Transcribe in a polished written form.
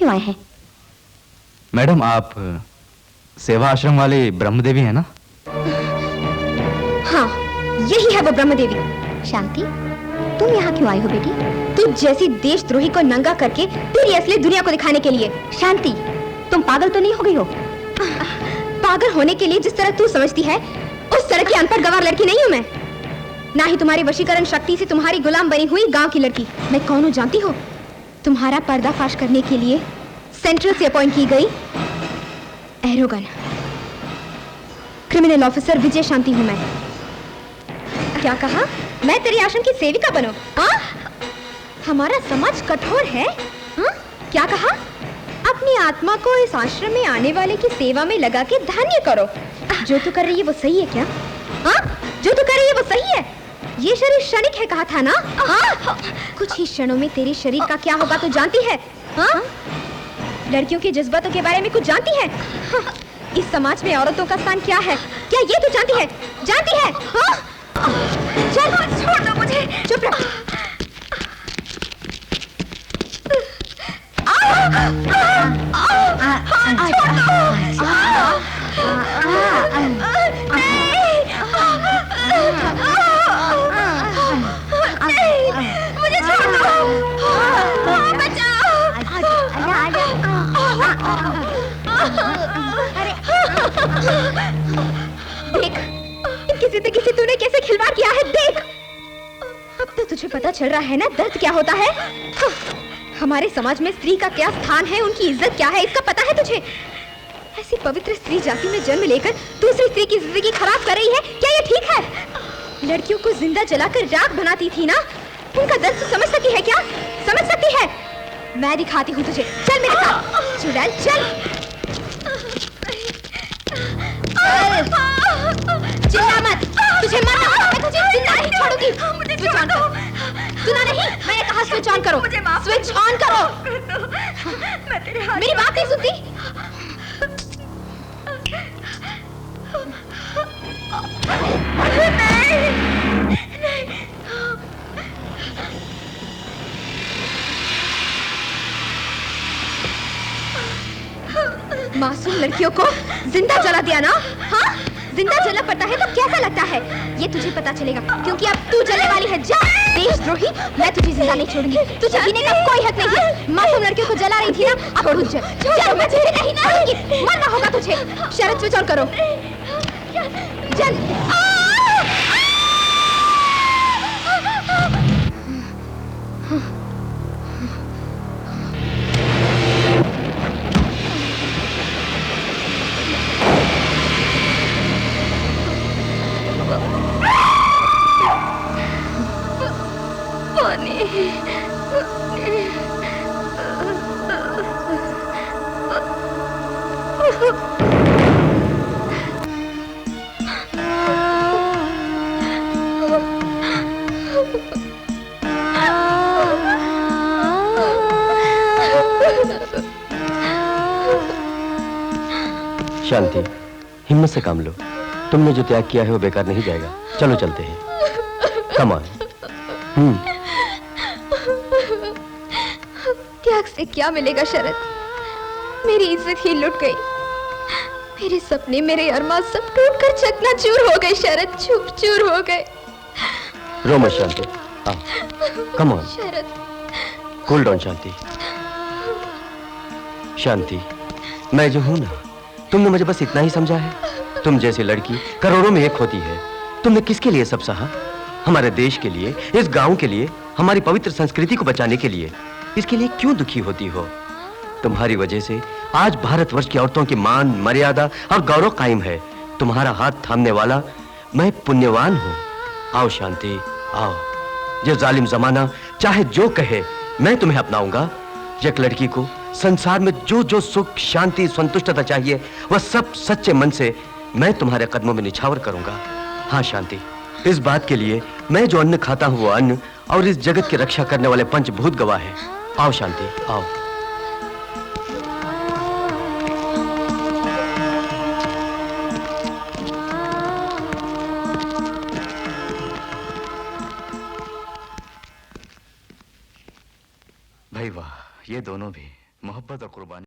क्यों आए हैं? मैडम, आप सेवा आश्रम वाले ब्रह्मदेवी हैं ना? हाँ, यही है वो ब्रह्मदेवी। शांति, तुम यहाँ क्यों आई हो बेटी? तुम जैसी देशद्रोही को नंगा करके पूरी असली दुनिया को दिखाने के लिए। शांति, तुम पागल तो नहीं हो गई हो? पागल होने के लिए जिस तरह तू समझती है, उस तरह की अनपढ़ गंवार लड़की नहीं हूँ मैं। ना ही तुम्हारी वशीकरण शक्ति से तुम्हारी गुलाम बनी हुई गांव की लड़की। मैं कौन हूँ जानती हो? तुम्हारा पर्दाफाश करने के लिए सेंट्रल से अपॉइंट की गई एरोगन क्रिमिनल ऑफिसर विजय शांति हूँ मैं। क्या कहा? मैं तेरी आश्रम की सेविका बनूं? हाँ? हमारा समाज कठोर है? हाँ? क्या कहा? अपनी आत्मा को इस आश्रम में आने वाले की सेवा में लगा के धन्य करो। जो तू कर रही है वो सही है क्या? हाँ? जो तू कर रही है वो सही है? ये शरीर क्षणिक है कहा था ना? हाँ? कुछ ही क्षणों में तेरे शरीर का क्या होगा तू जानती है? हाँ? लड़कियों के जज्बातों के बारे में कुछ जानती है? हाँ? इस समाज में औरतों का स्थान क्या है? क्या ये तू जानती है? जानती है? हाँ? चल छोड़ दो मुझे। चुप रह। छोड़ दो। मुझे छोड़ दो। बचाओ। देख, किसी तूने कैसे खिलवाड़ किया है। देख, अब तो तुझे पता चल रहा है ना दर्द क्या होता है। हमारे समाज में स्त्री का क्या स्थान है, उनकी इज्जत क्या है, इसका पता है तुझे? ऐसी पवित्र स्त्री जाति में जन्म लेकर दूसरी स्त्री की जिंदगी खराब कर रही है। क्या ये ठीक है? लड़कियों को जिंदा जलाकर राख बनाती थी ना, उनका दर्द तो समझ सकती है क्या? समझ सकती है? मैं दिखाती हूँ तुझे। चल मेरे साथ। चुड़ैल चल। चिल्ला मत, तुझे मरना होगा। मैं तुझे जिंदा नहीं छोड़ूंगी। स्विच ऑन करो। सुना नहीं? मैंने कहा स्विच ऑन करो। स्विच ऑन करो। मैं तेरे हाथ मेरी बात नहीं सुनती। मासूम लड़कियों को जिंदा जला दिया ना? हाँ? जिंदा जला पड़ता है तो कैसा लगता है ये तुझे पता चलेगा, क्योंकि अब तू जलने वाली है। जा देशद्रोही, मैं तुझे जिंदा नहीं छोड़ूंगी। तुझे जीने का कोई हक नहीं है। मासूम लड़कियों को जला रही थी ना, अब खुद जल। मैं तुझे नहीं छोड़ूंगी। मरना होगा तुझे। शरद स्विच ऑन करो। जल। शांति, हिम्मत से काम लो। तुमने जो त्याग किया है वो बेकार नहीं जाएगा। चलो चलते हैं। Come on. त्याग से क्या मिलेगा शरद? मेरी इज्जत ही लुट गई। मेरे सपने, मेरे अरमान सब टूटकर चकनाचूर हो गए शरद, चूर हो गए। रो मत शांति, आओ। Come on Sharad. Cool down Shanti. Shanti, मैं जो हूं ना, तुमने मुझे बस इतना ही समझा है। तुम जैसी लड़की करोड़ों में एक होती है। तुमने किसके लिए सब सहा? हमारे देश के लिए, इस गांव के लिए, हमारी पवित्र संस्कृति को बचाने के लिए। इसके लिए क्यों दुखी होती हो? तुम्हारी वजह से आज भारतवर्ष की औरतों की मान, मर्यादा और गौरव कायम है। तुम्हारा हाथ थामने वाला मैं पुण्यवान हूं। आओ शांति, आओ। ये जालिम जमाना चाहे जो कहे, मैं तुम्हें अपनाऊंगा। एक लड़की को संसार में जो जो सुख, शांति, संतुष्टता चाहिए, वह सब सच्चे मन से मैं तुम्हारे कदमों में निछावर करूंगा। हाँ शांति, इस बात के लिए मैं जो अन्न खाता हूं वो अन्न और इस जगत की रक्षा करने वाले पंचभूत गवाह है। आओ शांति, आओ। भाई वाह, ये दोनों भी मोहब्बत और कुर्बानी